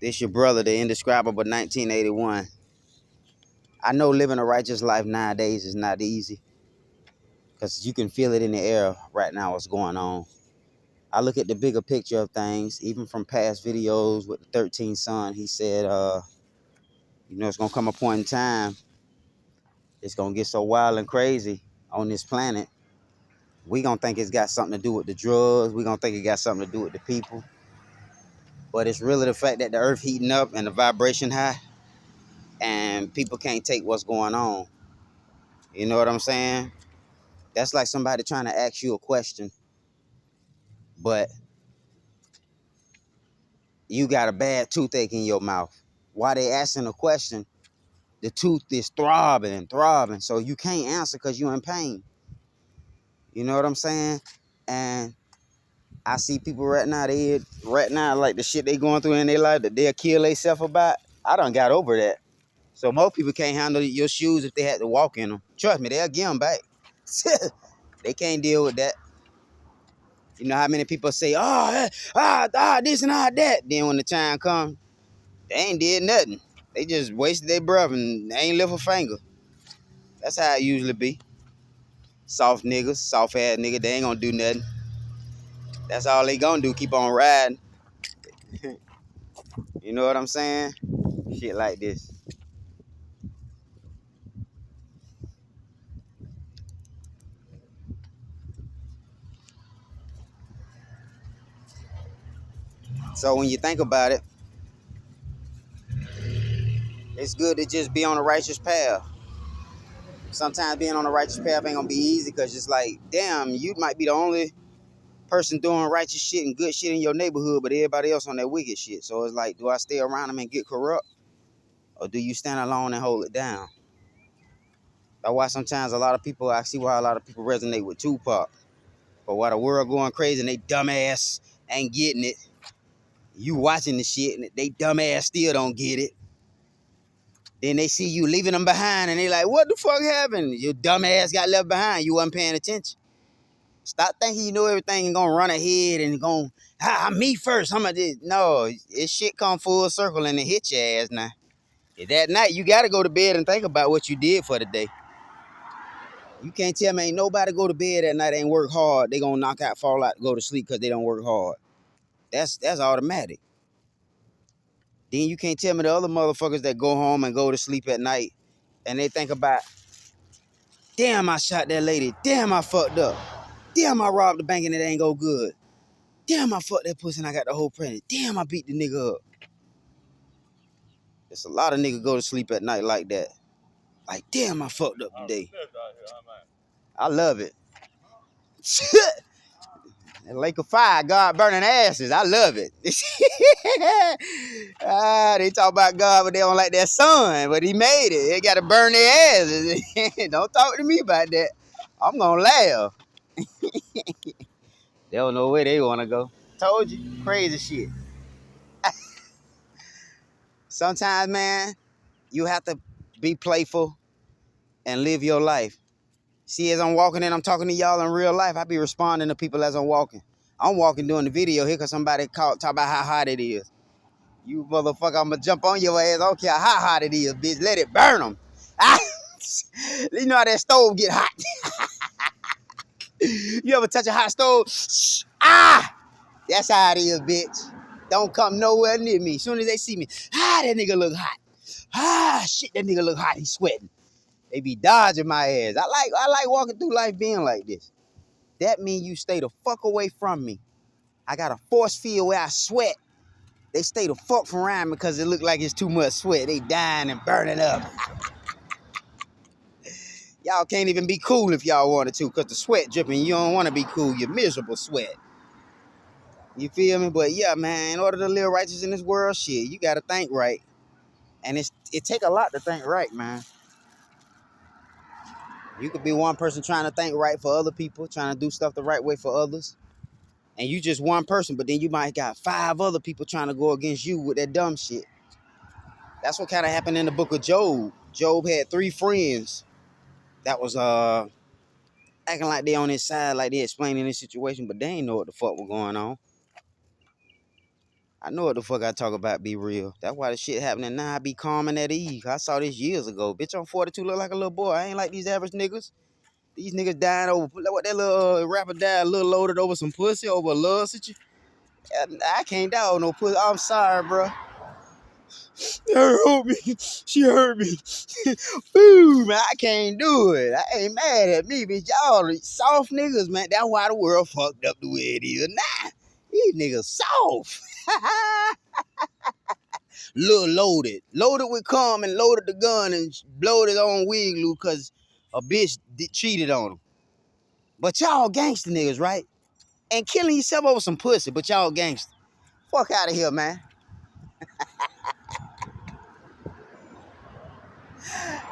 This your brother, the indescribable 1981. I know living a righteous life nowadays is not easy because you can feel it in the air right now what's going on. I look at the bigger picture of things, even from past videos with the 13th son. He said, it's going to come a point in time, it's going to get so wild and crazy on this planet. We going to think it's got something to do with the drugs. We going to think it got something to do with the people. But it's really the fact that the earth heating up and the vibration high and people can't take what's going on. You know what I'm saying? That's like somebody trying to ask you a question, but you got a bad toothache in your mouth. While they asking a question, the tooth is throbbing and throbbing, so you can't answer because you're in pain. You know what I'm saying? And I see people right now, like the shit they going through in their life that they'll kill themselves about. I done got over that. So most people can't handle your shoes if they had to walk in them. Trust me, they'll give them back. They can't deal with that. You know how many people say, this and that. Then when the time comes, they ain't did nothing. They just wasted their breath and they ain't lift a finger. That's how it usually be. Soft niggas, soft ass nigga, they ain't gonna do nothing. That's all they gonna do, keep on riding. You know what I'm saying? Shit like this. So when you think about it, it's good to just be on a righteous path. Sometimes being on a righteous path ain't gonna be easy because it's like, damn, you might be the only person doing righteous shit and good shit in your neighborhood, but everybody else on that wicked shit. So it's like, do I stay around them and get corrupt? Or do you stand alone and hold it down? That's why sometimes I see why a lot of people resonate with Tupac. But while the world going crazy and they dumbass ain't getting it, you watching the shit and they dumbass still don't get it. Then they see you leaving them behind and they like, what the fuck happened? Your dumbass got left behind. You wasn't paying attention. Stop thinking you know everything and gonna run ahead and gonna, me first. I'm gonna do. No, this shit come full circle and it hit your ass now. That night, you gotta go to bed and think about what you did for the day. You can't tell me ain't nobody go to bed at night ain't work hard. They gonna knock out, fall out, go to sleep because they don't work hard. That's automatic. Then you can't tell me the other motherfuckers that go home and go to sleep at night and they think about, damn, I shot that lady. Damn, I fucked up. Damn, I robbed the bank and it ain't go good. Damn, I fucked that pussy and I got the whole pregnant. Damn, I beat the nigga up. There's a lot of niggas go to sleep at night like that. Like, damn, I fucked up today. I love it. Lake of Fire, God burning asses. I love it. They talk about God, but they don't like their son. But he made it. They got to burn their asses. Don't talk to me about that. I'm going to laugh. They don't know where they want to go. Told you. Crazy shit. Sometimes, man, you have to be playful and live your life. See, as I'm walking and I'm talking to y'all in real life, I be responding to people as I'm walking. I'm walking doing the video here because somebody talk about how hot it is. You motherfucker, I'm going to jump on your ass. I don't care how hot it is, bitch. Let it burn them. You know how that stove get hot. You ever touch a hot stove? That's how it is, bitch. Don't come nowhere near me. As soon as they see me, that nigga look hot. Shit, that nigga look hot. He's sweating. They be dodging my ass. I like walking through life being like this. That mean you stay the fuck away from me. I got a force field where I sweat. They stay the fuck from around me because it look like it's too much sweat. They dying and burning up. Y'all can't even be cool if y'all wanted to because the sweat dripping. You don't want to be cool. You're miserable sweat. You feel me? But yeah, man, in order to live righteous in this world, shit, you got to think right. And it take a lot to think right, man. You could be one person trying to think right for other people, trying to do stuff the right way for others. And you just one person, but then you might got 5 other people trying to go against you with that dumb shit. That's what kind of happened in the book of Job. Job had 3 friends that was acting like they on his side, like they explaining his situation, but they ain't know what the fuck was going on. I know what the fuck I talk about be real. That's why the shit happening now. I be calm and at ease. I saw this years ago. Bitch, I'm 42, look like a little boy. I ain't like these average niggas. These niggas dying over, what that little rapper died, a little loaded over some pussy, over a love situation. I can't die over no pussy. I'm sorry, bro. Her hurt me. She hurt me. Ooh, man, I can't do it. I ain't mad at me, bitch. Y'all soft niggas, man. That's why the world fucked up the way it is. Nah, these niggas soft. Little loaded. Loaded with cum and loaded the gun and blowed his own wig loose because a bitch cheated on him. But y'all gangster niggas, right? And killing yourself over some pussy, but y'all gangster. Fuck out of here, man.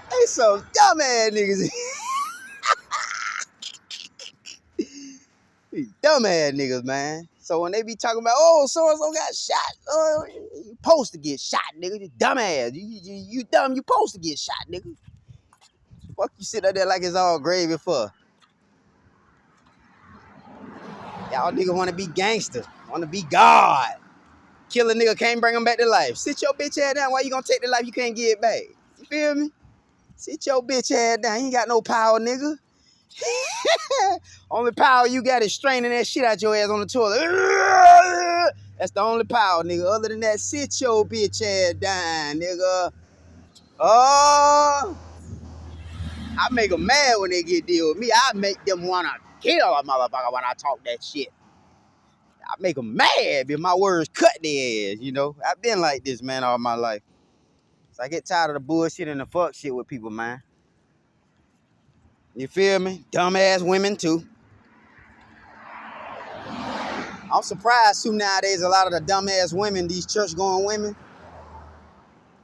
They so dumb ass niggas. Dumb ass niggas, man. So when they be talking about, oh, so-and-so got shot, you supposed to get shot, nigga. You dumb ass. You dumb, you supposed to get shot, nigga. Fuck you sit up there like it's all gravy for. Y'all niggas want to be gangster, want to be God. Kill a nigga, can't bring him back to life. Sit your bitch ass down. Why you gonna take the life you can't get back? You feel me? Sit your bitch ass down. You ain't got no power, nigga. Only power you got is straining that shit out your ass on the toilet. That's the only power, nigga. Other than that, sit your bitch ass down, nigga. Oh, I make them mad when they get deal with me. I make them wanna kill a motherfucker when I talk that shit. I make them mad because my words cut their ass, you know. I've been like this, man, all my life. So I get tired of the bullshit and the fuck shit with people, man. You feel me? Dumbass women, too. I'm surprised, too, nowadays, a lot of the dumbass women, these church-going women,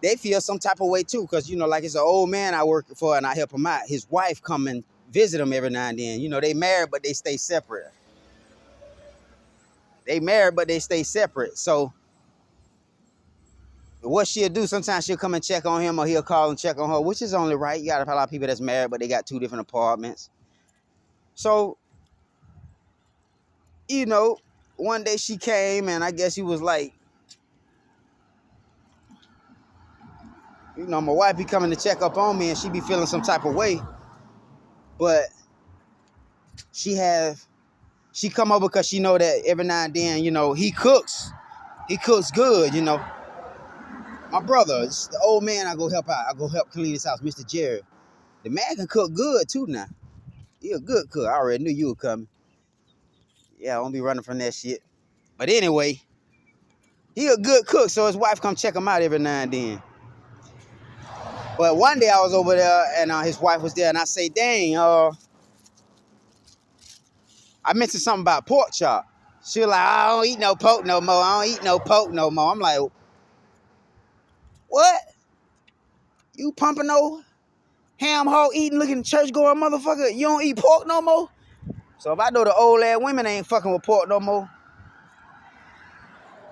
they feel some type of way, too, because, you know, like it's an old man I work for and I help him out. His wife come and visit him every now and then. You know, they married, but they stay separate. They married, but they stay separate. So what she'll do, sometimes she'll come and check on him or he'll call and check on her, which is only right. You got a lot of people that's married, but they got 2 different apartments. So, you know, one day she came and I guess he was like, you know, my wife be coming to check up on me and she be feeling some type of way. But she come over because she know that every now and then, you know, he cooks. He cooks good, you know. My brother, it's the old man I go help out. I go help clean his house, Mr. Jerry. The man can cook good too now. He a good cook. I already knew you were coming. Yeah, I won't be running from that shit. But anyway, he a good cook, so his wife come check him out every now and then. But one day I was over there and his wife was there and I say, dang, I mentioned something about pork chop. She was like, I don't eat no pork no more. I don't eat no pork no more. I'm like, what? You pumping no ham hog eating looking church going motherfucker? You don't eat pork no more? So if I know the old ass women ain't fucking with pork no more,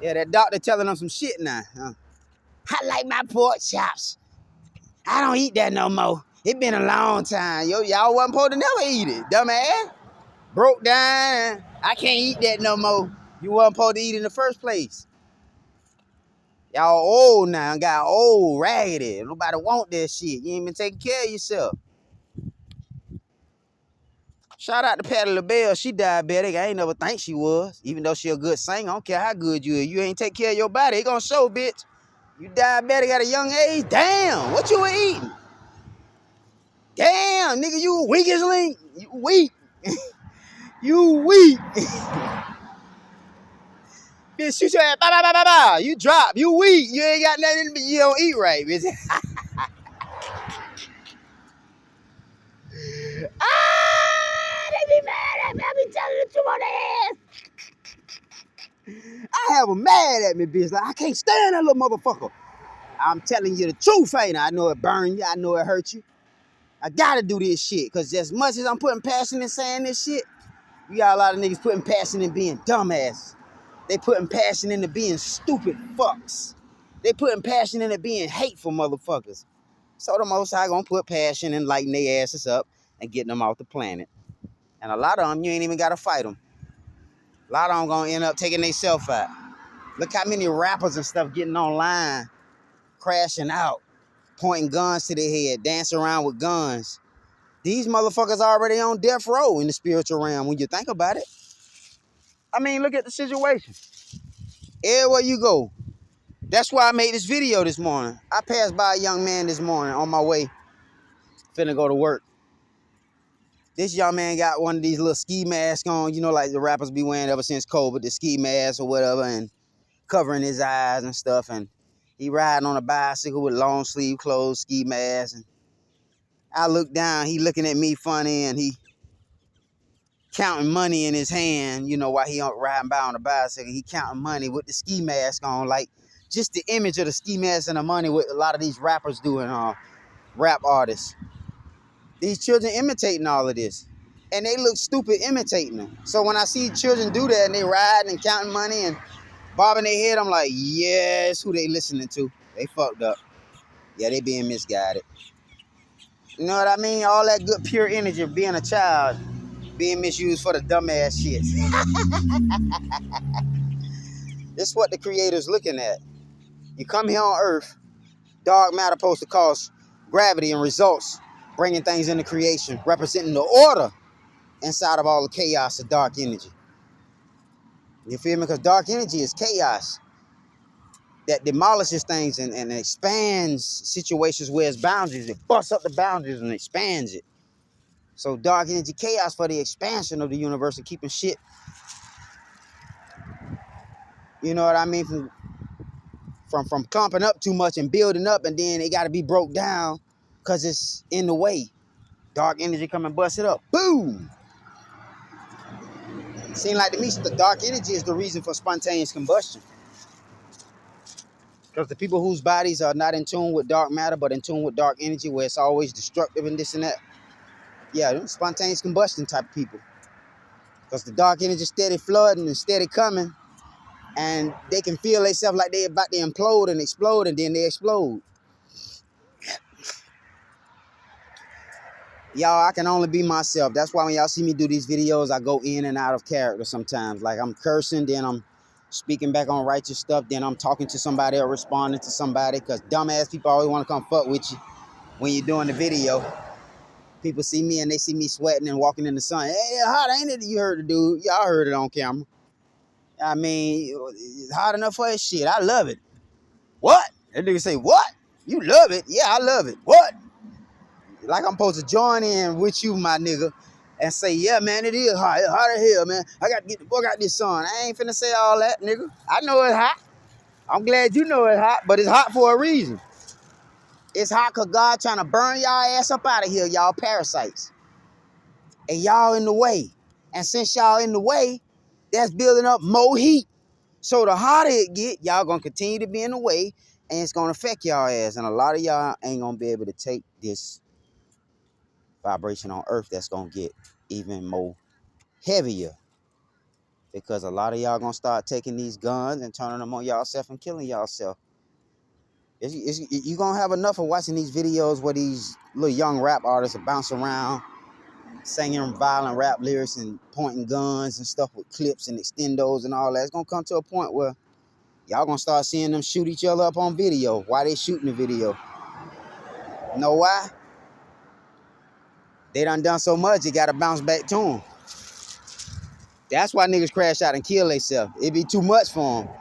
yeah, that doctor telling them some shit now. I like my pork chops. I don't eat that no more. It been a long time. Yo, y'all wasn't supposed to never eat it, dumbass. Broke down. I can't eat that no more. You wasn't supposed to eat it in the first place. Y'all old now, got old, raggedy. Nobody want that shit. You ain't been taking care of yourself. Shout out to Patti LaBelle. She diabetic. I ain't never think she was. Even though she a good singer. I don't care how good you is. You ain't take care of your body. It gonna show, bitch. You diabetic at a young age? Damn, what you were eating? Damn, nigga, you weak as link. You weak. You weak. Bitch, shoot your ass. Bah, bah, bah, bah, bah. You drop. You weak. You ain't got nothing, but you don't eat right, bitch. They be mad at me. I be telling the truth on their ass. I have them mad at me, bitch. Like, I can't stand that little motherfucker. I'm telling you the truth, ain't I? I know it burn you. I know it hurt you. I gotta do this shit. Because as much as I'm putting passion in saying this shit, you got a lot of niggas putting passion in being dumbasses. They putting passion into being stupid fucks. They putting passion into being hateful motherfuckers. So the Most High gonna put passion in lighting their asses up and getting them off the planet. And a lot of them, you ain't even gotta fight them. A lot of them gonna end up taking themselves out. Look how many rappers and stuff getting online, crashing out, pointing guns to their head, dancing around with guns. These motherfuckers already on death row in the spiritual realm when you think about it. I mean, look at the situation. Everywhere you go. That's why I made this video this morning. I passed by a young man this morning on my way, finna go to work. This young man got one of these little ski masks on, you know, like the rappers be wearing ever since COVID, the ski mask or whatever, and covering his eyes and stuff. And he riding on a bicycle with long sleeve clothes, ski mask. And I look down, he looking at me funny, and he counting money in his hand, you know, while he riding by on a bicycle. He counting money with the ski mask on, like just the image of the ski mask and the money what a lot of these rappers do and rap artists. These children imitating all of this. And they look stupid imitating them. So when I see children do that and they riding and counting money and bobbing their head, I'm like, yes, who they listening to? They fucked up. Yeah, they being misguided. You know what I mean? All that good pure energy of being a child being misused for the dumbass shit. This is what the creator's looking at. You come here on Earth, dark matter supposed to cause gravity and results, bringing things into creation, representing the order inside of all the chaos of dark energy. You feel me? Because dark energy is chaos that demolishes things and expands situations where it's boundaries. It busts up the boundaries and expands it. So dark energy chaos for the expansion of the universe and keeping shit, you know what I mean, from clumping up too much and building up, and then it got to be broke down because it's in the way. Dark energy come and bust it up. Boom! Seems like to me the dark energy is the reason for spontaneous combustion. Because the people whose bodies are not in tune with dark matter, but in tune with dark energy, where it's always destructive and this and that, yeah, spontaneous combustion type of people. Because the dark energy steady flooding and steady coming, and they can feel themselves like they're about to implode and explode, and then they explode. Y'all, I can only be myself. That's why when y'all see me do these videos, I go in and out of character sometimes. Like I'm cursing, then I'm speaking back on righteous stuff, then I'm talking to somebody or responding to somebody, because dumbass people always want to come fuck with you when you're doing the video. People see me and they see me sweating and walking in the sun. Hey, hot, ain't it? You heard the dude. Y'all heard it on camera. I mean, it's hot enough for his shit. I love it. What? That nigga say, what? You love it? Yeah, I love it. What? Like I'm supposed to join in with you, my nigga, and say, yeah, man, it is hot. It's hot as hell, man. I got to get the fuck out this sun. I ain't finna say all that, nigga. I know it's hot. I'm glad you know it's hot, but it's hot for a reason. It's hot because God trying to burn y'all ass up out of here, y'all parasites. And y'all in the way. And since y'all in the way, that's building up more heat. So the hotter it get, y'all gonna continue to be in the way, and it's gonna affect y'all ass. And a lot of y'all ain't gonna be able to take this vibration on Earth that's gonna get even more heavier. Because a lot of y'all gonna start taking these guns and turning them on y'allself and killing y'allself. You gonna have enough of watching these videos where these little young rap artists are bouncing around, singing violent rap lyrics and pointing guns and stuff with clips and extendos and all that. It's gonna come to a point where y'all gonna start seeing them shoot each other up on video. Why they shooting the video? You know why? They done so much, it gotta bounce back to them. That's why niggas crash out and kill themselves. It be too much for them.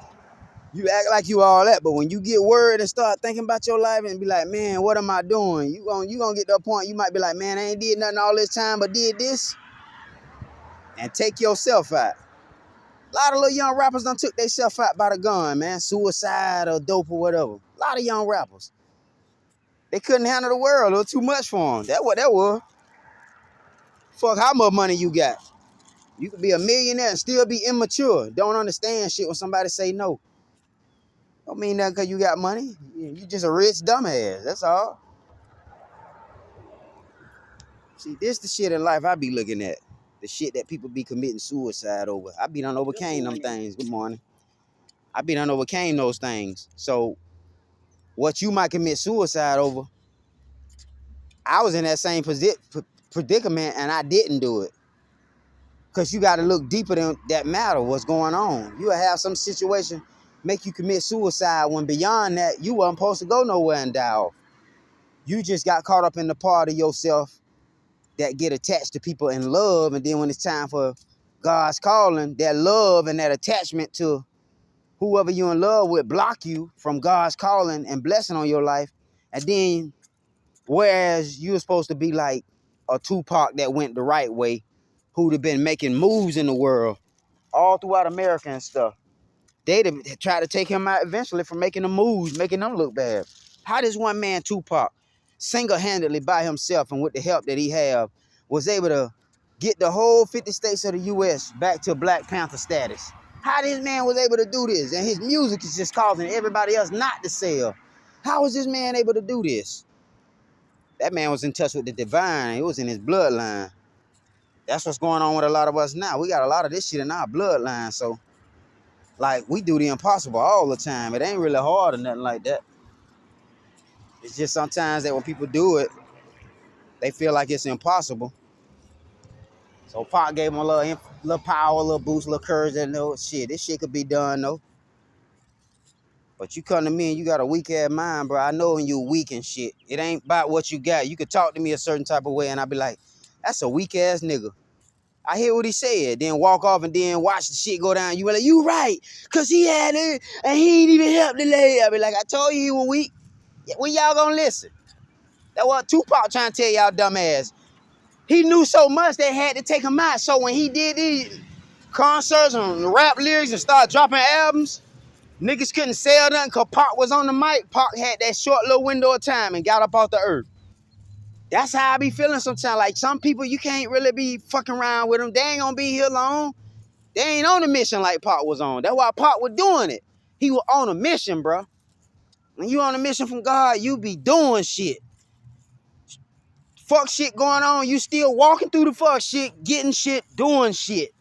You act like you all that, but when you get worried and start thinking about your life and be like, man, what am I doing? You gonna get to a point you might be like, man, I ain't did nothing all this time but did this. And take yourself out. A lot of little young rappers done took themselves out by the gun, man. Suicide or dope or whatever. A lot of young rappers. They couldn't handle the world. It was too much for them. That's what that was. Fuck how much money you got. You could be a millionaire and still be immature. Don't understand shit when somebody say no. Don't mean that because you got money. You just a rich dumbass. That's all. See, this the shit in life I be looking at. The shit that people be committing suicide over. I be done overcame them things. Good morning. I be done overcame those things. So what you might commit suicide over, I was in that same predicament and I didn't do it. Because you got to look deeper than that matter, what's going on. You'll have some situation make you commit suicide when beyond that, you weren't supposed to go nowhere and die off. You just got caught up in the part of yourself that get attached to people in love, and then when it's time for God's calling, that love and that attachment to whoever you're in love with block you from God's calling and blessing on your life. And then, whereas you were supposed to be like a Tupac that went the right way, who'd have been making moves in the world, all throughout America and stuff, they'd have tried to take him out eventually for making the moves, making them look bad. How does one man, Tupac, single-handedly by himself and with the help that he have, was able to get the whole 50 states of the U.S. back to Black Panther status? How this man was able to do this? And his music is just causing everybody else not to sell. How was this man able to do this? That man was in touch with the divine. It was in his bloodline. That's what's going on with a lot of us now. We got a lot of this shit in our bloodline. So, like, we do the impossible all the time. It ain't really hard or nothing like that. It's just sometimes that when people do it, they feel like it's impossible. So Pac gave him a little power, a little boost, a little courage, and no shit. This shit could be done though. But you come to me and you got a weak ass mind, bro. I know when you weak and shit. It ain't about what you got. You could talk to me a certain type of way, and I'll be like, that's a weak ass nigga. I hear what he said, then walk off and then watch the shit go down. You be like, you right, cause he had it and he ain't even helped the lady. I be like, I told you he was weak. When y'all gonna listen? That's what Tupac trying to tell y'all dumbass. He knew so much they had to take him out. So when he did these concerts and rap lyrics and started dropping albums, niggas couldn't sell nothing because Pac was on the mic. Pac had that short little window of time and got up off the earth. That's how I be feeling sometimes. Like some people, you can't really be fucking around with them. They ain't gonna be here long. They ain't on a mission like Pac was on. That's why Pac was doing it. He was on a mission, bro. When you on a mission from God, you be doing shit. Fuck shit going on, you still walking through the fuck shit, getting shit, doing shit.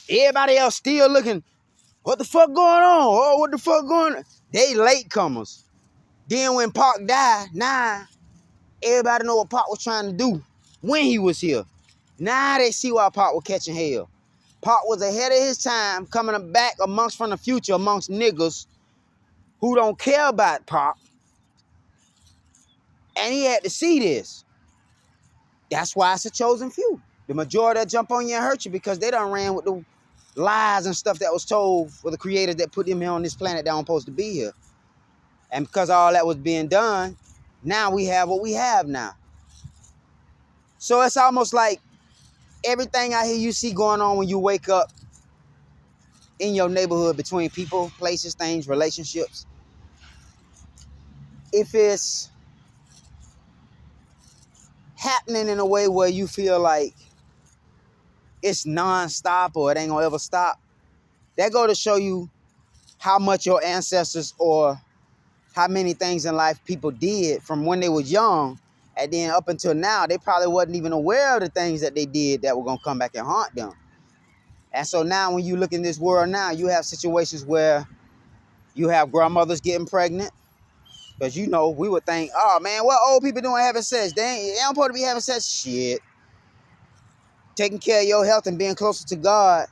Everybody else still looking, what the fuck going on? Oh, what the fuck going on? They latecomers. Then when Pac died, now everybody know what Pac was trying to do when he was here. Now they see why Pac was catching hell. Pac was ahead of his time, coming back amongst from the future amongst niggas who don't care about Pac. And he had to see this. That's why it's a chosen few. The majority that jump on you and hurt you because they done ran with the lies and stuff that was told for the creators that put them here on this planet that don't supposed to be here. And because all that was being done, now we have what we have now. So it's almost like everything out here you see going on when you wake up in your neighborhood between people, places, things, relationships. If it's happening in a way where you feel like it's non-stop or it ain't gonna ever stop, that go to show you how much your ancestors or how many things in life people did from when they was young, and then up until now, they probably wasn't even aware of the things that they did that were gonna come back and haunt them. And so now when you look in this world now, you have situations where you have grandmothers getting pregnant. Because you know, we would think, oh man, what old people doing having sex? They don't supposed to be having sex. Shit. Taking care of your health and being closer to God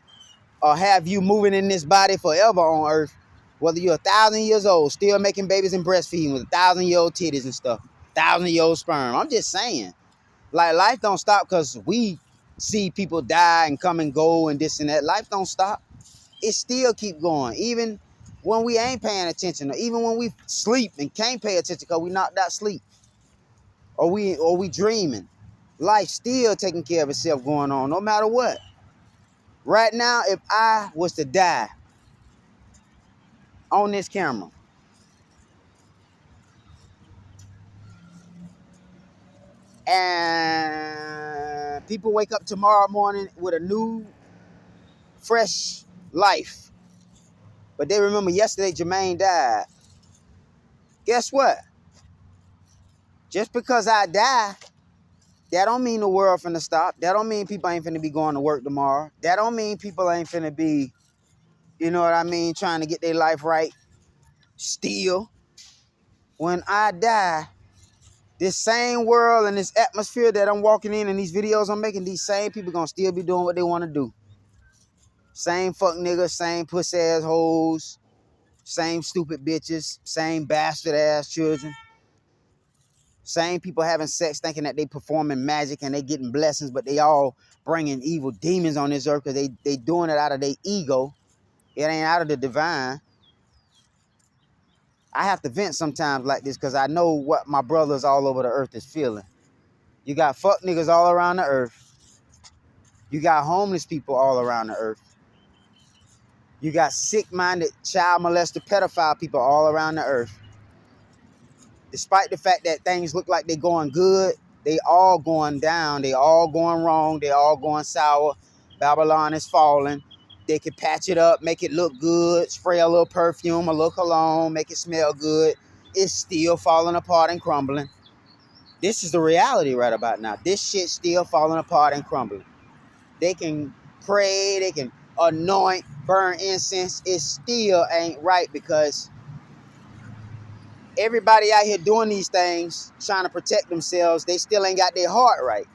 or have you moving in this body forever on earth, whether you're 1,000 years old, still making babies and breastfeeding with 1,000-year-old titties and stuff, 1,000-year-old sperm. I'm just saying, like, life don't stop because we see people die and come and go and this and that. Life don't stop. It still keep going, even when we ain't paying attention, or even when we sleep and can't pay attention because we knocked out sleep, or we dreaming. Life still taking care of itself going on, no matter what. Right now, if I was to die on this camera, and people wake up tomorrow morning with a new, fresh life, but they remember yesterday Jermaine died. Guess what? Just because I die, that don't mean the world finna stop. That don't mean people ain't finna be going to work tomorrow. That don't mean people ain't finna be, you know what I mean, trying to get their life right. Still, when I die, this same world and this atmosphere that I'm walking in and these videos I'm making, these same people gonna still be doing what they want to do. Same fuck niggas, same pussy ass hoes, Same stupid bitches, same bastard ass children, same people having sex thinking that they performing magic and they getting blessings, but they all bringing evil demons on this earth because they doing it out of their ego. It ain't out of the divine. I have to vent sometimes like this because I know what my brothers all over the earth is feeling. You got fuck niggas all around the earth. You got homeless people all around the earth. You got sick-minded, child molested, pedophile people all around the earth. Despite the fact that things look like they're going good, they all going down. They all going wrong. They all going sour. Babylon is falling. They can patch it up, make it look good, spray a little perfume, a little cologne, make it smell good. It's still falling apart and crumbling. This is the reality right about now. This shit's still falling apart and crumbling. They can pray, they can anoint, burn incense. It still ain't right because everybody out here doing these things, trying to protect themselves, they still ain't got their heart right.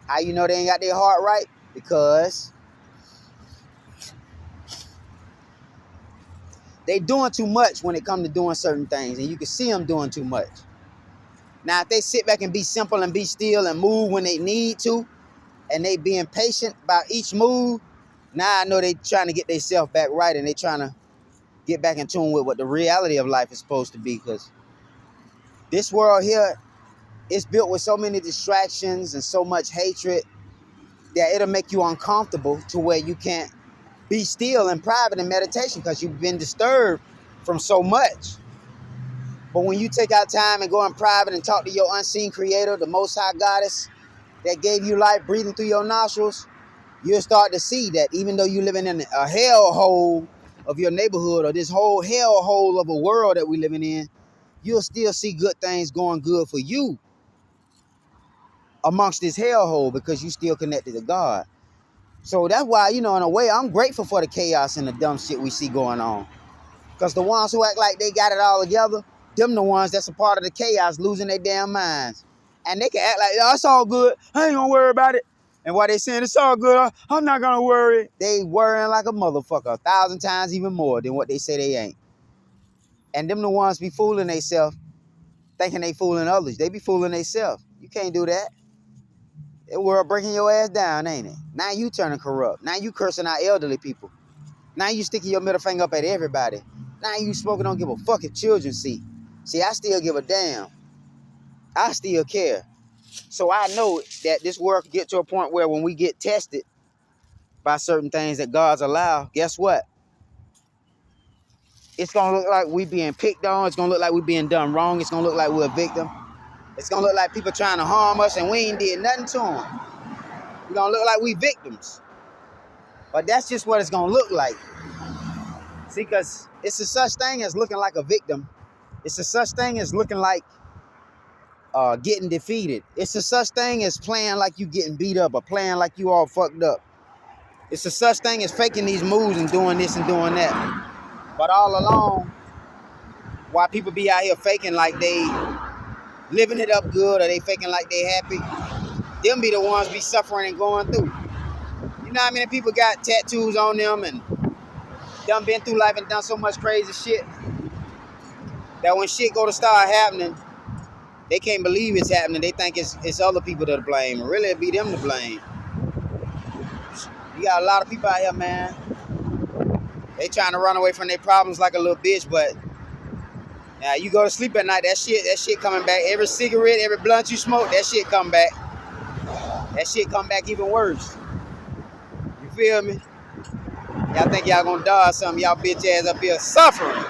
How you know they ain't got their heart right? Because they doing too much when it comes to doing certain things, and you can see them doing too much. Now, if they sit back and be simple and be still and move when they need to, and they being patient about each move, now I know they trying to get themselves back right, and they trying to get back in tune with what the reality of life is supposed to be, because this world here is built with so many distractions and so much hatred that it'll make you uncomfortable to where you can't be still in private in meditation because you've been disturbed from so much. But when you take out time and go in private and talk to your unseen creator, the Most High Goddess that gave you life breathing through your nostrils, you'll start to see that even though you're living in a hellhole of your neighborhood or this whole hellhole of a world that we're living in, you'll still see good things going good for you amongst this hellhole because you still connected to God. So that's why, in a way, I'm grateful for the chaos and the dumb shit we see going on. Because the ones who act like they got it all together, them the ones that's a part of the chaos losing their damn minds. And they can act like, oh, it's all good. I ain't gonna worry about it. And while they saying it's all good, I'm not gonna worry. They worrying like a motherfucker 1,000 times even more than what they say they ain't. And them the ones be fooling themselves, thinking they fooling others. They be fooling themselves. You can't do that. That world breaking your ass down, ain't it? Now you turning corrupt. Now you cursing out elderly people. Now you sticking your middle finger up at everybody. Now you smoking, don't give a fuck if children see. See, I still give a damn. I still care. So I know that this world can get to a point where when we get tested by certain things that God's allow, guess what? It's going to look like we being picked on. It's going to look like we being done wrong. It's going to look like we're a victim. It's going to look like people trying to harm us and we ain't did nothing to them. We're going to look like we victims. But that's just what it's going to look like. See, because it's a such thing as looking like a victim. It's a such thing as looking like getting defeated. It's a such thing as playing like you getting beat up or playing like you all fucked up. It's a such thing as faking these moves and doing this and doing that. But all along, while people be out here faking like they living it up good or they faking like they happy, them be the ones be suffering and going through. You know how many people got tattoos on them and done been through life and done so much crazy shit that when shit go to start happening, they can't believe it's happening. They think it's other people to blame. Really, it be them to blame. You got a lot of people out here, man. They trying to run away from their problems like a little bitch, but now you go to sleep at night, that shit coming back. Every cigarette, every blunt you smoke, that shit come back. That shit come back even worse. You feel me? Y'all think y'all gonna dodge something, y'all bitch ass up here suffering.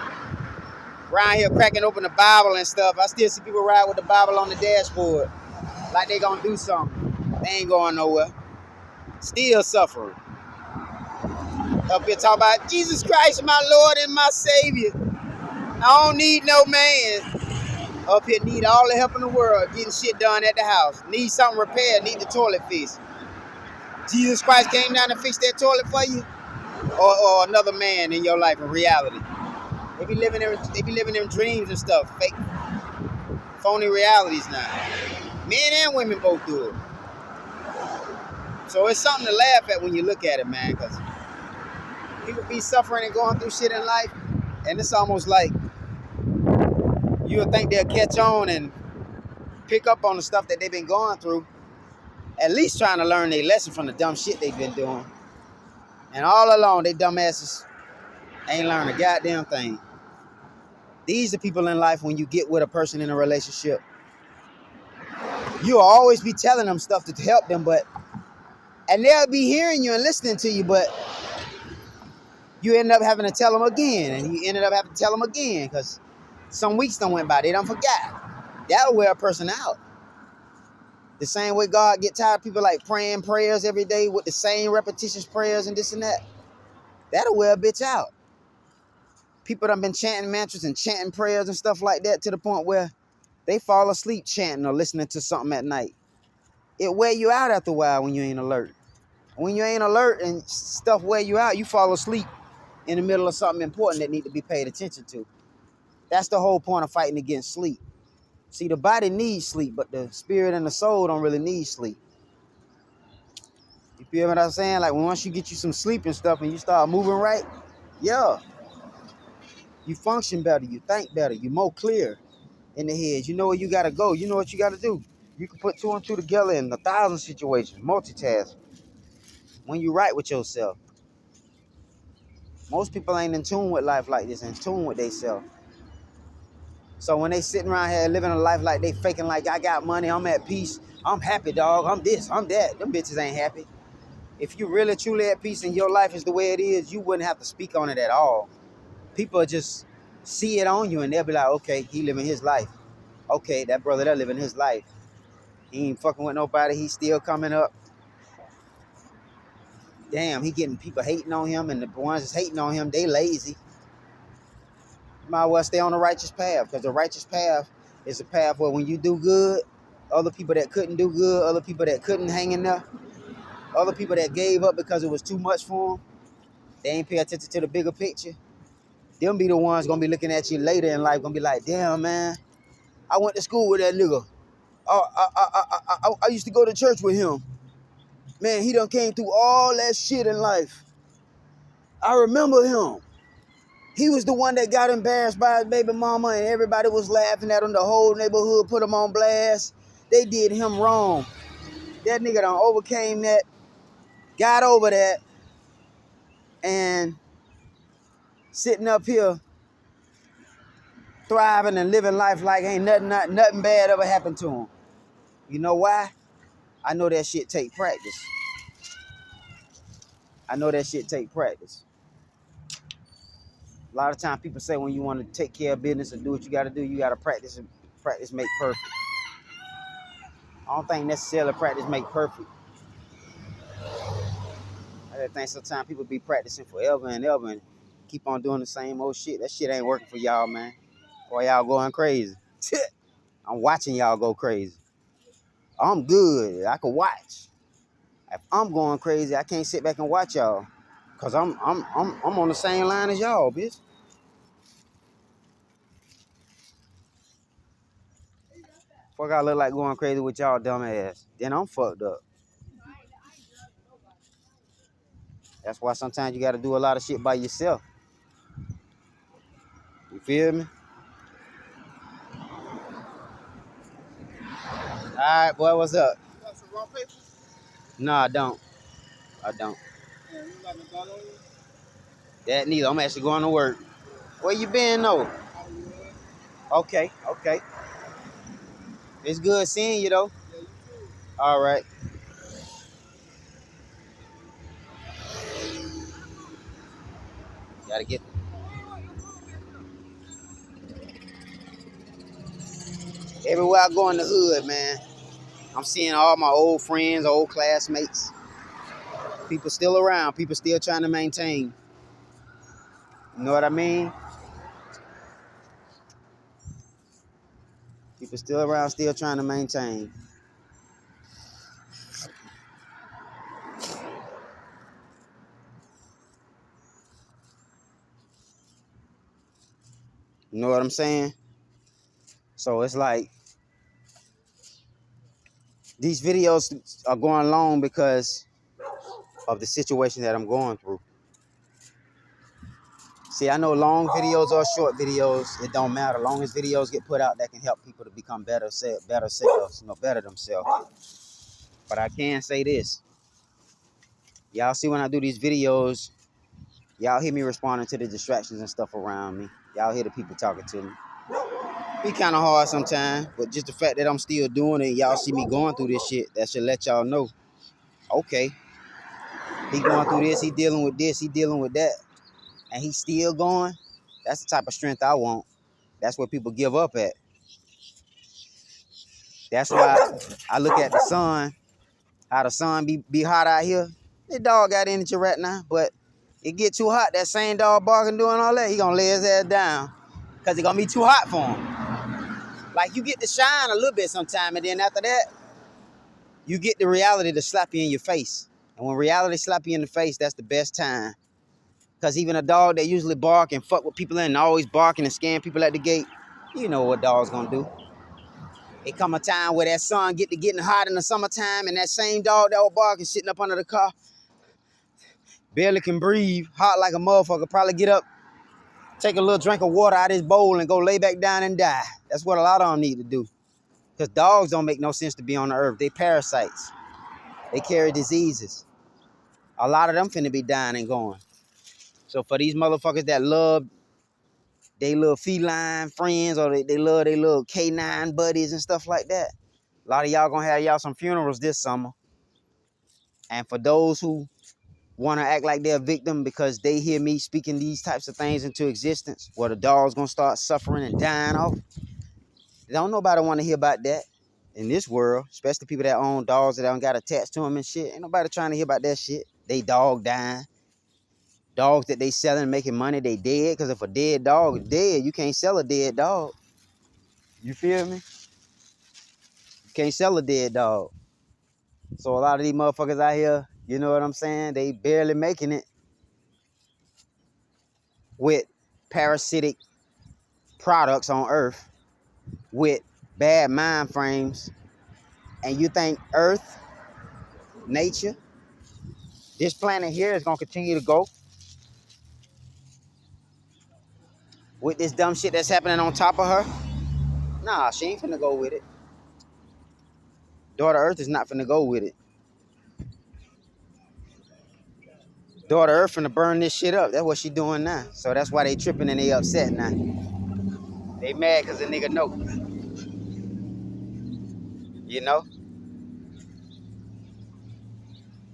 Around here cracking open the Bible and stuff. I still see people ride with the Bible on the dashboard like they gonna do something. They ain't going nowhere. Still suffering. Up here talking about Jesus Christ, my Lord and my Savior. I don't need no man. Up here need all the help in the world getting shit done at the house. Need something repaired, need the toilet fixed. Jesus Christ came down to fix that toilet for you? Or another man in your life in reality? They be living in dreams and stuff, fake, phony realities now. Men and women both do it. So it's something to laugh at when you look at it, man, because people be suffering and going through shit in life. And it's almost like you'll think they'll catch on and pick up on the stuff that they've been going through, at least trying to learn their lesson from the dumb shit they've been doing. And all along, they dumbasses ain't learned a goddamn thing. These are people in life when you get with a person in a relationship. You'll always be telling them stuff to help them, and they'll be hearing you and listening to you, but you end up having to tell them again, and you ended up having to tell them again because some weeks done went by. They done forgot. That'll wear a person out. The same way God get tired of people like praying prayers every day with the same repetitious prayers and this and that. That'll wear a bitch out. People done been chanting mantras and chanting prayers and stuff like that to the point where they fall asleep chanting or listening to something at night. It wear you out after a while when you ain't alert. When you ain't alert and stuff wear you out, you fall asleep in the middle of something important that need to be paid attention to. That's the whole point of fighting against sleep. See, the body needs sleep, but the spirit and the soul don't really need sleep. You feel what I'm saying? Like once you get you some sleep and stuff and you start moving right, yeah, you function better, you think better, you more clear in the head. You know where you gotta go. You know what you gotta do. You can put two and two together in 1,000 situations, multitask. When you right with yourself. Most people ain't in tune with life like this, in tune with themselves. So when they sitting around here living a life like they faking like I got money, I'm at peace, I'm happy, dog, I'm this, I'm that. Them bitches ain't happy. If you really truly at peace and your life is the way it is, you wouldn't have to speak on it at all. People just see it on you and they'll be like, okay, he living his life. Okay, that brother there living his life. He ain't fucking with nobody. He's still coming up. Damn, he getting people hating on him, and the ones that's hating on him, they lazy. You might as well stay on the righteous path, because the righteous path is a path where when you do good, other people that couldn't do good, other people that couldn't hang in there, other people that gave up because it was too much for them, they ain't pay attention to the bigger picture. Them be the ones gonna be looking at you later in life, gonna be like, damn, man, I went to school with that nigga. I used to go to church with him. Man, he done came through all that shit in life. I remember him. He was the one that got embarrassed by his baby mama and everybody was laughing at him. The whole neighborhood put him on blast. They did him wrong. That nigga done overcame that, got over that, and sitting up here thriving and living life like ain't nothing bad ever happened to him. You know why? I know that shit take practice. I know that shit take practice. A lot of times people say when you want to take care of business and do what you got to do, you got to practice and practice make perfect. I don't think necessarily practice make perfect. I just think sometimes people be practicing forever and ever and keep on doing the same old shit. That shit ain't working for y'all, man. Or y'all going crazy. I'm watching y'all go crazy. I'm good. I can watch. If I'm going crazy, I can't sit back and watch y'all. Cause I'm on the same line as y'all, bitch. Fuck, I look like going crazy with y'all dumb ass. Then I'm fucked up. That's why sometimes you gotta do a lot of shit by yourself. You feel me? Alright, boy, what's up? You got some raw paper? No, I don't. I don't. Yeah, you got a gun on you? That neither. I'm actually going to work. Where you been though? Okay, okay. It's good seeing you though. Yeah, you too. All right. Gotta get. Everywhere I go in the hood, man, I'm seeing all my old friends, old classmates. People still around. People still trying to maintain. You know what I mean? People still around, still trying to maintain. You know what I'm saying? So it's like these videos are going long because of the situation that I'm going through. See, I know long videos or short videos, it don't matter. Long as videos get put out that can help people to become better selves, better themselves. But I can say this. Y'all see when I do these videos, y'all hear me responding to the distractions and stuff around me. Y'all hear the people talking to me. Be kind of hard sometimes, but just the fact that I'm still doing it, y'all see me going through this shit, that should let y'all know, okay, he going through this, he dealing with this, he dealing with that, and he still going. That's the type of strength I want. That's where people give up at. That's why I look at the sun, how the sun be hot out here. This dog got energy right now, but it get too hot. That same dog barking doing all that, he gonna lay his ass down because it gonna be too hot for him. Like you get to shine a little bit sometime, and then after that, you get the reality to slap you in your face. And when reality slap you in the face, that's the best time. Because even a dog that usually bark and fuck with people and always barking and scaring people at the gate, you know what dog's gonna do. It come a time where that sun getting hot in the summertime, and that same dog that was barking sitting up under the car, barely can breathe, hot like a motherfucker, probably get up, take a little drink of water out of his bowl and go lay back down and die. That's what a lot of them need to do. Because dogs don't make no sense to be on the earth. They parasites. They carry diseases. A lot of them finna be dying and going. So for these motherfuckers that love they little feline friends or they love their little canine buddies and stuff like that, a lot of y'all gonna have y'all some funerals this summer. And for those who want to act like they're a victim because they hear me speaking these types of things into existence, where the dog's gonna start suffering and dying off, don't nobody want to hear about that in this world, especially people that own dogs that don't got attached to them and shit. Ain't nobody trying to hear about that shit. They dog dying. Dogs that they selling making money, they dead. Because if a dead dog is dead, you can't sell a dead dog. You feel me? You can't sell a dead dog. So a lot of these motherfuckers out here, you know what I'm saying? They barely making it with parasitic products on Earth, with bad mind frames. And you think Earth, nature, this planet here is gonna continue to go with this dumb shit that's happening on top of her? Nah, she ain't finna go with it. Daughter Earth is not finna go with it. Daughter Earth finna burn this shit up. That's what she doing now. So that's why they tripping and they upset now. They mad because the nigga know. You know?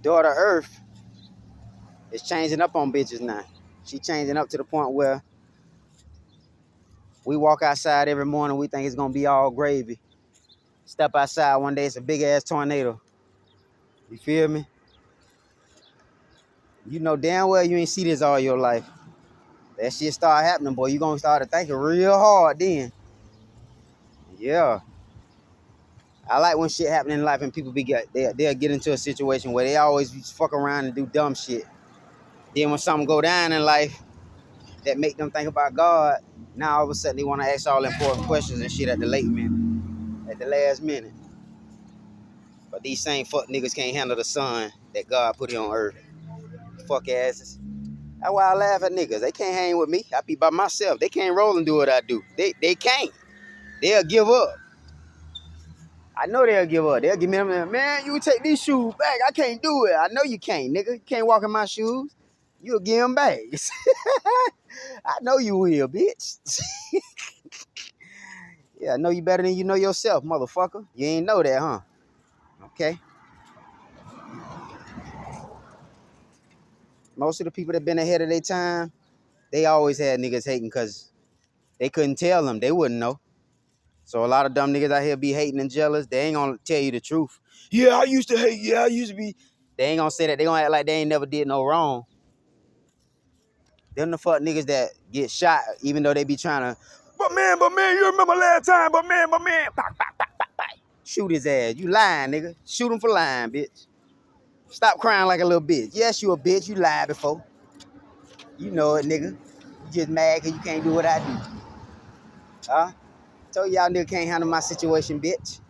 Daughter Earth is changing up on bitches now. She changing up to the point where we walk outside every morning, we think it's gonna be all gravy. Step outside one day, it's a big ass tornado. You feel me? You know damn well you ain't see this all your life. That shit start happening, boy. You gonna start thinking real hard then. Yeah. I like when shit happen in life and people they'll get into a situation where they always just fuck around and do dumb shit. Then when something go down in life that make them think about God, now all of a sudden they want to ask all important questions and shit at the last minute. But these same fuck niggas can't handle the sun that God put here on earth. Fuck asses. That's why I laugh at niggas. They can't hang with me. I be by myself. They can't roll and do what I do. They can't. They'll give up. I know they'll give up. They'll give me them, man, you take these shoes back. I can't do it. I know you can't, nigga. You can't walk in my shoes. You'll give them back. I know you will, bitch. Yeah, I know you better than you know yourself, motherfucker. You ain't know that, huh? Okay. Most of the people that been ahead of their time, they always had niggas hating because they couldn't tell them. They wouldn't know. So a lot of dumb niggas out here be hating and jealous. They ain't gonna tell you the truth. Yeah, I used to hate. Yeah, I used to be. They ain't gonna say that. They gonna act like they ain't never did no wrong. Them the fuck niggas that get shot even though they be trying to, but man, you remember last time, but man. Bah, bah, bah, bah, bah. Shoot his ass. You lying, nigga. Shoot him for lying, bitch. Stop crying like a little bitch. Yes, you a bitch. You lied before. You know it, nigga. You just mad because you can't do what I do. Huh? Told y'all nigga can't handle my situation, bitch.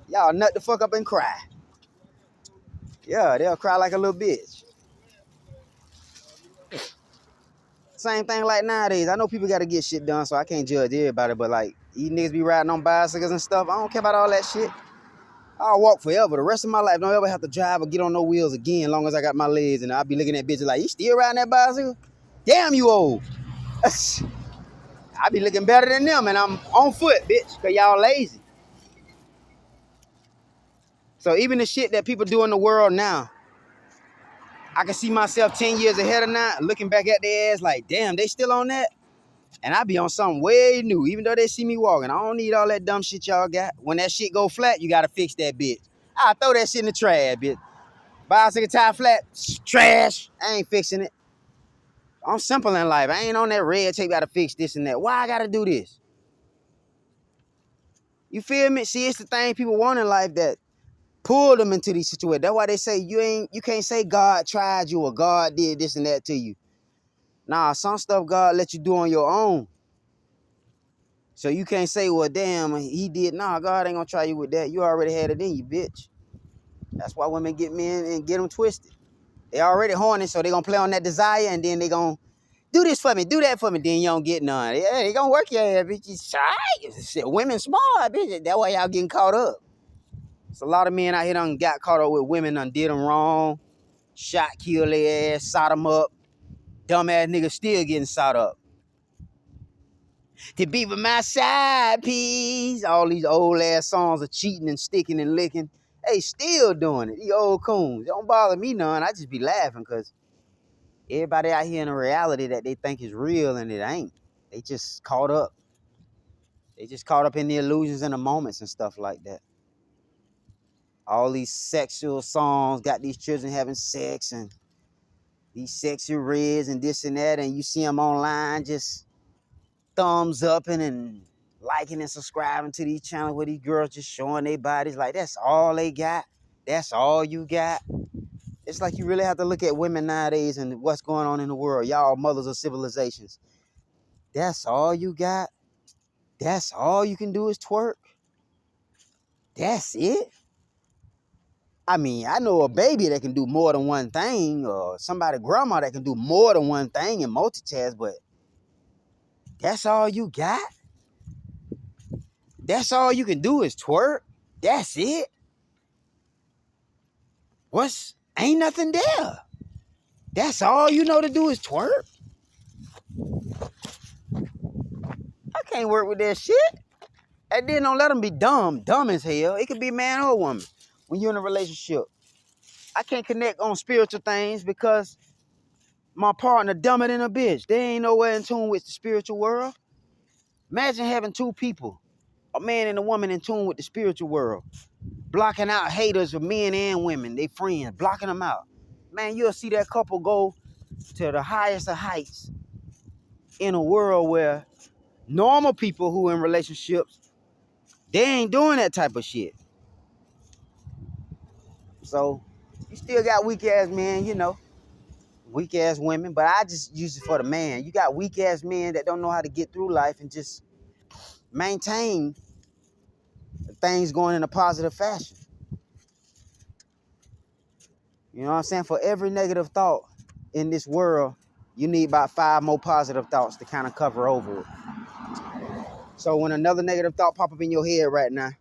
Y'all nut the fuck up and cry. Yeah, they'll cry like a little bitch. Same thing like nowadays. I know people got to get shit done, so I can't judge everybody. But like, these niggas be riding on bicycles and stuff. I don't care about all that shit. I'll walk forever. The rest of my life, don't ever have to drive or get on no wheels again, as long as I got my legs. And I'll be looking at bitches like, you still riding that bicycle? Damn, you old. I be looking better than them, and I'm on foot, bitch, because y'all lazy. So even the shit that people do in the world now, I can see myself 10 years ahead of now, looking back at their ass like, damn, they still on that? And I be on something way new, even though they see me walking. I don't need all that dumb shit y'all got. When that shit go flat, you got to fix that bitch. I throw that shit in the trash, bitch. Bicycle tire flat, trash. I ain't fixing it. I'm simple in life. I ain't on that red tape, got to fix this and that. Why I got to do this? You feel me? See, it's the thing people want in life that pull them into these situations. That's why they say you can't say God tried you or God did this and that to you. Nah, some stuff God let you do on your own. So you can't say, well, damn, he did. Nah, God ain't gonna try you with that. You already had it in you, bitch. That's why women get men and get them twisted. They already horny, so they gonna play on that desire, and then they gonna do this for me, do that for me. Then you don't get none. Yeah, they gonna work your ass, bitch. Shit, women smart, bitch. That's why y'all getting caught up. It's a lot of men out here done got caught up with women, done did them wrong, shot, killed their ass, sot them up. Dumbass niggas still getting sot up. To be with my side piece. All these old ass songs of cheating and sticking and licking. They still doing it. These old coons. Don't bother me none. I just be laughing because everybody out here in a reality that they think is real and it ain't. They just caught up. They just caught up in the illusions and the moments and stuff like that. All these sexual songs got these children having sex and these sexy reds and this and that, and you see them online just thumbs up and liking and subscribing to these channels where these girls just showing their bodies like that's all they got. That's all you got. It's like you really have to look at women nowadays and what's going on in the world. Y'all mothers of civilizations. That's all you got. That's all you can do is twerk. That's it. I mean, I know a baby that can do more than one thing, or somebody grandma that can do more than one thing and multitask, but that's all you got? That's all you can do is twerk? That's it? Ain't nothing there. That's all you know to do is twerk? I can't work with that shit. And then don't let them be dumb as hell. It could be man or woman when you're in a relationship. I can't connect on spiritual things because my partner dumber than a bitch. They ain't nowhere in tune with the spiritual world. Imagine having two people, a man and a woman in tune with the spiritual world, blocking out haters of men and women, they friends, blocking them out. Man, you'll see that couple go to the highest of heights in a world where normal people who in relationships, they ain't doing that type of shit. So you still got weak ass men, you know, weak ass women, but I just use it for the man. You got weak ass men that don't know how to get through life and just maintain things going in a positive fashion. You know what I'm saying? For every negative thought in this world, you need about 5 more positive thoughts to kind of cover over it. So when another negative thought pop up in your head right now,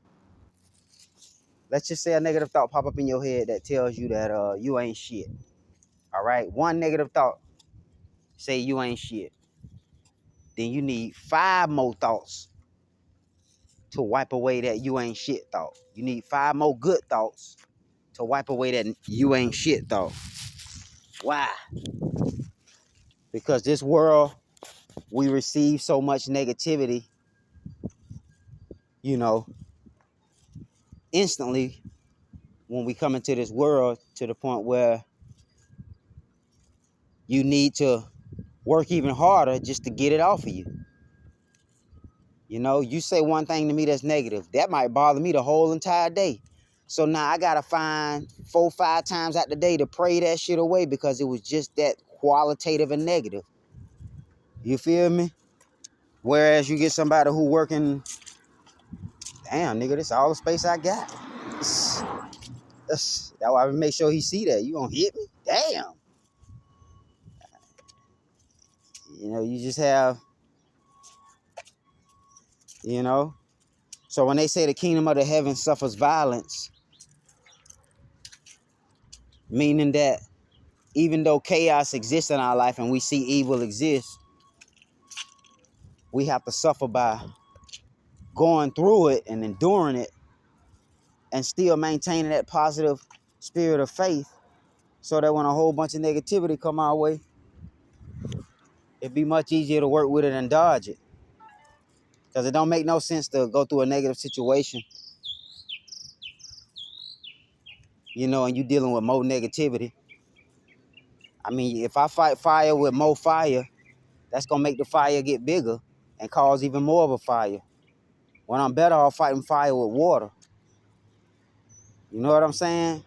let's just say a negative thought pop up in your head that tells you that you ain't shit. All right? One negative thought say you ain't shit. Then you need 5 more thoughts to wipe away that you ain't shit thought. You need 5 more good thoughts to wipe away that you ain't shit thought. Why? Because this world, we receive so much negativity, you know, instantly when we come into this world, to the point where you need to work even harder just to get it off of you. You know, you say one thing to me that's negative, that might bother me the whole entire day. So now I gotta find 4 or 5 times out the day to pray that shit away because it was just that qualitative and negative. You feel me? Whereas you get somebody who working, damn nigga, this all the space I got. That's why I make sure he see that. You gonna hit me? Damn. You know, you just have, you know. So when they say the kingdom of the heavens suffers violence, meaning that even though chaos exists in our life and we see evil exist, we have to suffer by going through it and enduring it and still maintaining that positive spirit of faith so that when a whole bunch of negativity come our way, it'd be much easier to work with it and dodge it. Because it don't make no sense to go through a negative situation, you know, and you dealing with more negativity. I mean, if I fight fire with more fire, that's going to make the fire get bigger and cause even more of a fire. When I'm better off fighting fire with water. You know what I'm saying?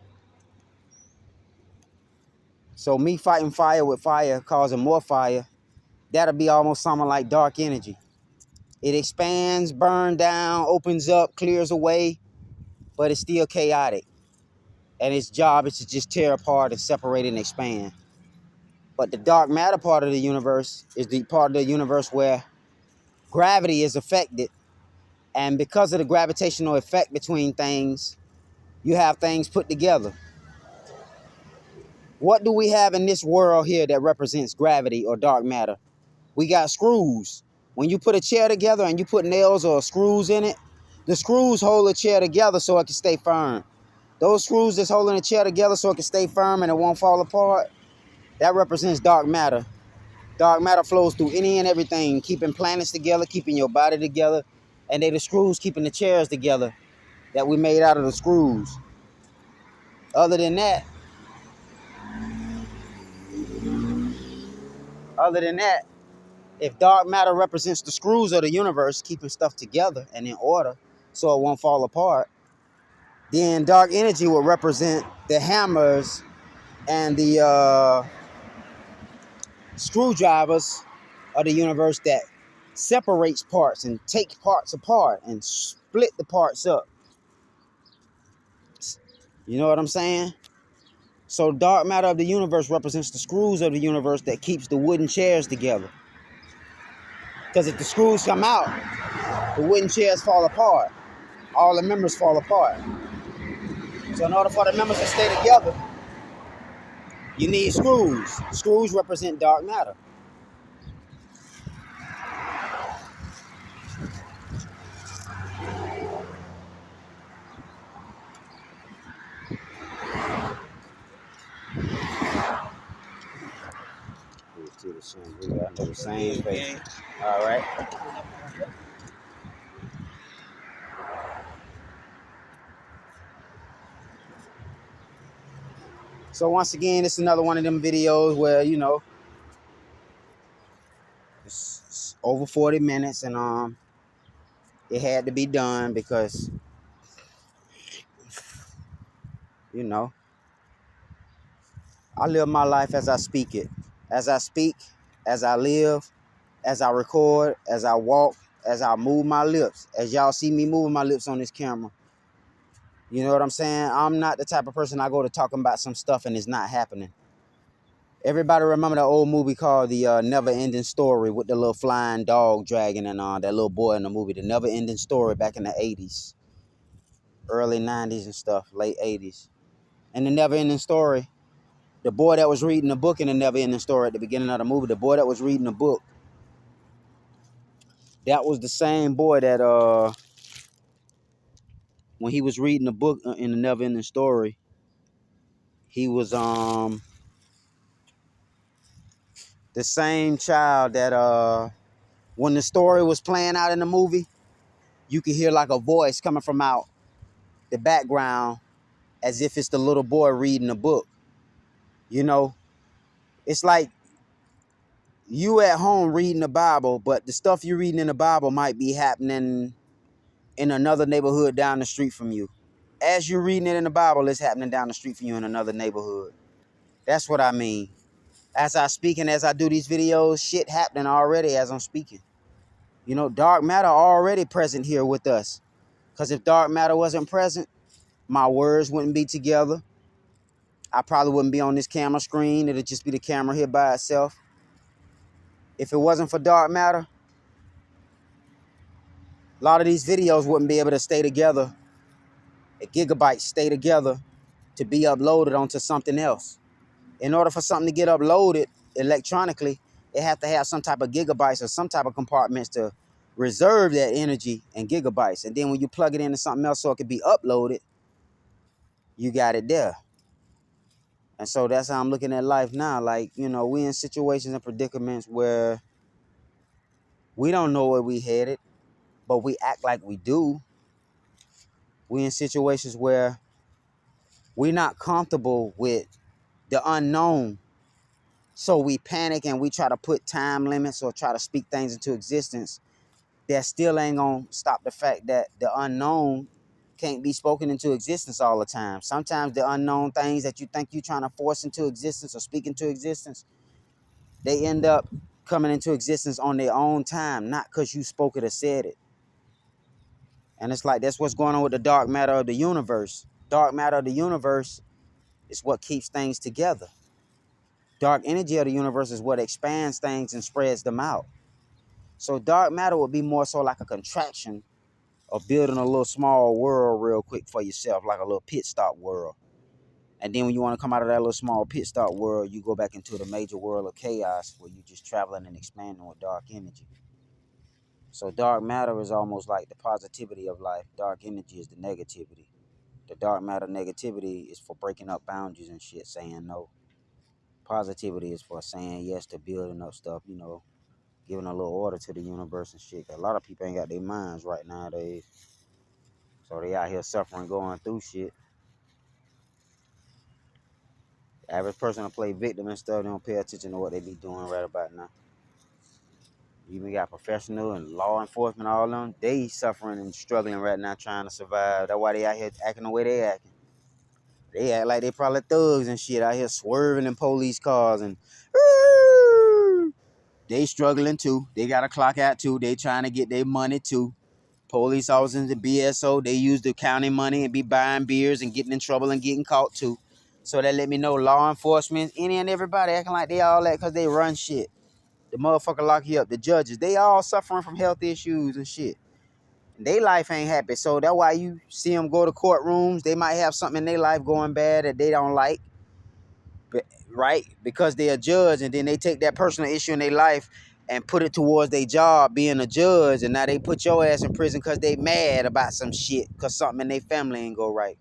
So me fighting fire with fire, causing more fire, that'll be almost something like dark energy. It expands, burns down, opens up, clears away, but it's still chaotic. And its job is to just tear apart and separate and expand. But the dark matter part of the universe is the part of the universe where gravity is affected. And because of the gravitational effect between things, you have things put together. What do we have in this world here that represents gravity or dark matter? We got screws. When you put a chair together and you put nails or screws in it, the screws hold the chair together so it can stay firm. Those screws that's holding the chair together so it can stay firm and it won't fall apart, that represents dark matter. Dark matter flows through any and everything, keeping planets together, keeping your body together, and they the screws keeping the chairs together that we made out of the screws. Other than that, if dark matter represents the screws of the universe, keeping stuff together and in order so it won't fall apart, then dark energy will represent the hammers and the screwdrivers of the universe that separates parts and take parts apart and split the parts up. You know what I'm saying? So dark matter of the universe represents the screws of the universe that keeps the wooden chairs together. Because if the screws come out, the wooden chairs fall apart. All the members fall apart. So in order for the members to stay together, you need screws. Screws represent dark matter. We got the same face. All right. So once again, it's another one of them videos where, you know, it's over 40 minutes and it had to be done because, you know, I live my life as I speak it. As I speak, as I live, as I record, as I walk, as I move my lips. As y'all see me moving my lips on this camera. You know what I'm saying? I'm not the type of person I go to talking about some stuff and it's not happening. Everybody remember that old movie called The Never Ending Story with the little flying dog dragon and that little boy in the movie, The Never Ending Story back in the 80s, early 90s and stuff, late 80s. And The Never Ending Story, the boy that was reading the book in The Never Ending Story at the beginning of the movie, the boy that was reading the book, that was the same boy that when he was reading the book in The Never Ending Story, he was the same child that when the story was playing out in the movie, you could hear like a voice coming from out the background as if it's the little boy reading the book. You know, it's like you at home reading the Bible, but the stuff you're reading in the Bible might be happening in another neighborhood down the street from you. As you're reading it in the Bible, it's happening down the street from you in another neighborhood. That's what I mean. As I speak and as I do these videos, shit happening already as I'm speaking. You know, dark matter already present here with us. Because if dark matter wasn't present, my words wouldn't be together. I probably wouldn't be on this camera screen. It'd just be the camera here by itself. If it wasn't for dark matter, a lot of these videos wouldn't be able to stay together, gigabytes stay together to be uploaded onto something else. In order for something to get uploaded electronically, it has to have some type of gigabytes or some type of compartments to reserve that energy and gigabytes. And then when you plug it into something else so it can be uploaded, you got it there. And so that's how I'm looking at life now. Like, you know, we in situations and predicaments where we don't know where we headed, but we act like we do. We in situations where we're not comfortable with the unknown. So we panic and we try to put time limits or try to speak things into existence that still ain't gonna stop the fact that the unknown can't be spoken into existence all the time. Sometimes the unknown things that you think you're trying to force into existence or speak into existence, they end up coming into existence on their own time, not because you spoke it or said it. And it's like that's what's going on with the dark matter of the universe. Dark matter of the universe is what keeps things together. Dark energy of the universe is what expands things and spreads them out. So dark matter would be more so like a contraction of building a little small world real quick for yourself, like a little pit stop world. And then when you want to come out of that little small pit stop world, you go back into the major world of chaos where you're just traveling and expanding with dark energy. So dark matter is almost like the positivity of life. Dark energy is the negativity. The dark matter negativity is for breaking up boundaries and shit, saying no. Positivity is for saying yes to building up stuff, you know, giving a little order to the universe and shit. A lot of people ain't got their minds right nowadays. So they out here suffering, going through shit. The average person will play victim and stuff. They don't pay attention to what they be doing right about now. You even got professional and law enforcement, all of them. They suffering and struggling right now, trying to survive. That's why they out here acting the way they acting. They act like they probably thugs and shit out here swerving in police cars and they struggling too. They got to clock out too. They trying to get their money too. Police officers and BSO, they use the county money and be buying beers and getting in trouble and getting caught too. So that let me know law enforcement, any and everybody acting like they all that because they run shit. The motherfucker lock you up. The judges, they all suffering from health issues and shit. They life ain't happy. So that's why you see them go to courtrooms. They might have something in their life going bad that they don't like, right? Because they're a judge, and then they take that personal issue in their life and put it towards their job being a judge, and now they put your ass in prison because they mad about some shit because something in their family ain't go right.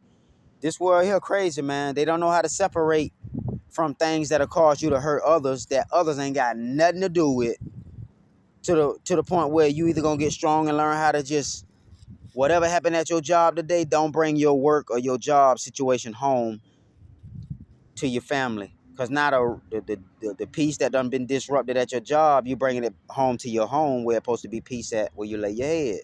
This world here crazy, man. They don't know how to separate from things that'll cause you to hurt others that others ain't got nothing to do with, to the point where you either gonna get strong and learn how to just whatever happened at your job today, don't bring your work or your job situation home to your family. Because now the peace that done been disrupted at your job, you bringing it home to your home where it's supposed to be peace at, where you lay your head.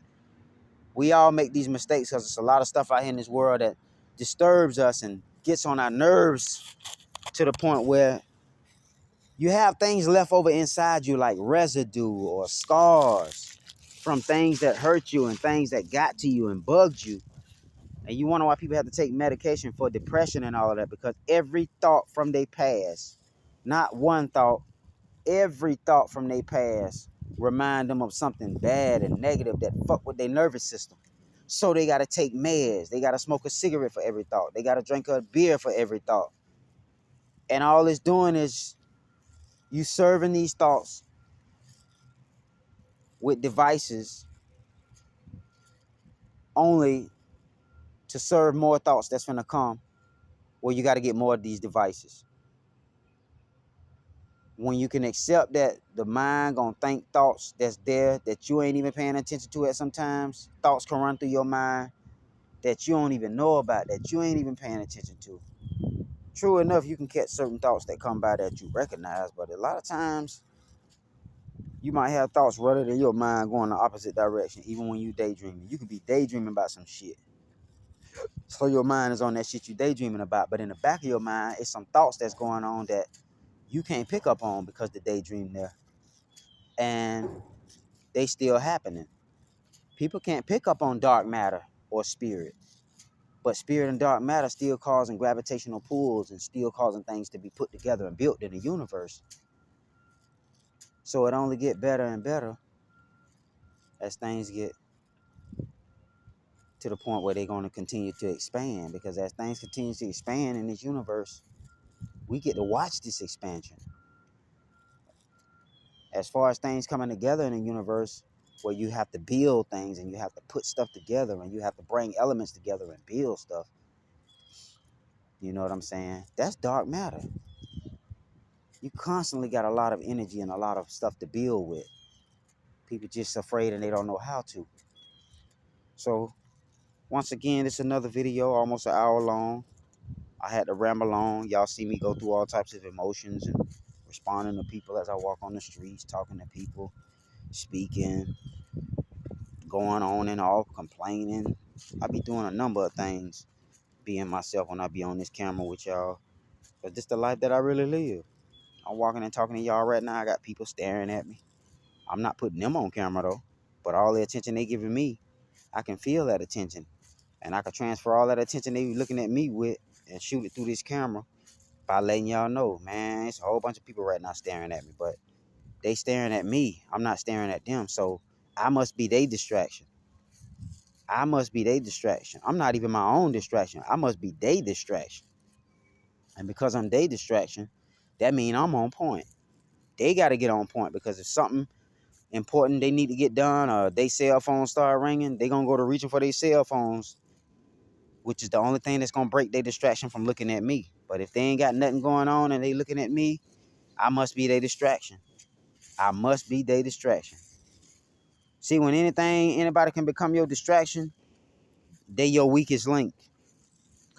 We all make these mistakes because there's a lot of stuff out here in this world that disturbs us and gets on our nerves to the point where you have things left over inside you like residue or scars from things that hurt you and things that got to you and bugged you. And you wonder why people have to take medication for depression and all of that, because every thought from their past, not one thought, every thought from their past remind them of something bad and negative that fuck with their nervous system. So they got to take meds. They got to smoke a cigarette for every thought. They got to drink a beer for every thought. And all it's doing is you serving these thoughts with devices only to serve more thoughts that's going to come where you got to get more of these devices. When you can accept that the mind gonna think thoughts that's there that you ain't even paying attention to at sometimes, thoughts can run through your mind that you don't even know about, that you ain't even paying attention to. True enough, you can catch certain thoughts that come by that you recognize, but a lot of times you might have thoughts running in your mind going the opposite direction, even when you daydreaming. You could be daydreaming about some shit. So your mind is on that shit you daydreaming about, but in the back of your mind, it's some thoughts that's going on that you can't pick up on because the daydream there. And they still happening. People can't pick up on dark matter or spirit, but spirit and dark matter still causing gravitational pulls and still causing things to be put together and built in the universe. So it only get better and better as things get to the point where they're going to continue to expand. Because as things continue to expand in this universe, we get to watch this expansion. As far as things coming together in the universe, where you have to build things and you have to put stuff together and you have to bring elements together and build stuff. You know what I'm saying? That's dark matter. You constantly got a lot of energy and a lot of stuff to build with. People just afraid and they don't know how to. So once again, it's another video, almost an hour long. I had to ramble on. Y'all see me go through all types of emotions and responding to people as I walk on the streets, talking to people, speaking, going on and off, complaining. I be doing a number of things, being myself when I be on this camera with y'all. But this the life that I really live. I'm walking and talking to y'all right now. I got people staring at me. I'm not putting them on camera though. But all the attention they giving me, I can feel that attention. And I can transfer all that attention they looking at me with and shoot it through this camera by letting y'all know, man, it's a whole bunch of people right now staring at me. But they staring at me. I'm not staring at them. So I must be their distraction. I must be their distraction. I'm not even my own distraction. I must be their distraction. And because I'm their distraction, that means I'm on point. They got to get on point because if something important they need to get done or they cell phones start ringing, they going to go to reaching for their cell phones, which is the only thing that's going to break their distraction from looking at me. But if they ain't got nothing going on and they looking at me, I must be their distraction. I must be their distraction. See, when anybody can become your distraction, they your weakest link.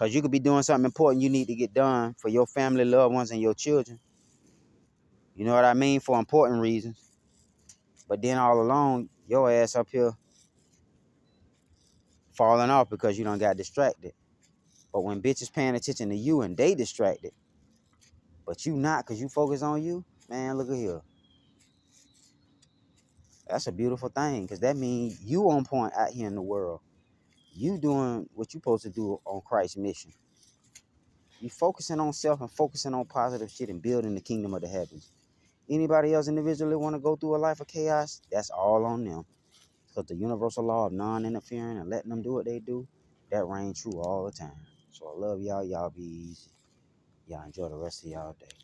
Because you could be doing something important you need to get done for your family, loved ones, and your children. You know what I mean? For important reasons. But then all along, your ass up here falling off because you done got distracted. But when bitches paying attention to you and they distracted, but you not because you focus on you, man, look at here. That's a beautiful thing because that means you on point out here in the world. You doing what you supposed to do on Christ's mission. You focusing on self and focusing on positive shit and building the kingdom of the heavens. Anybody else individually want to go through a life of chaos, that's all on them. Because the universal law of non-interfering and letting them do what they do, that reigns true all the time. So I love y'all. Y'all be easy. Y'all enjoy the rest of y'all day.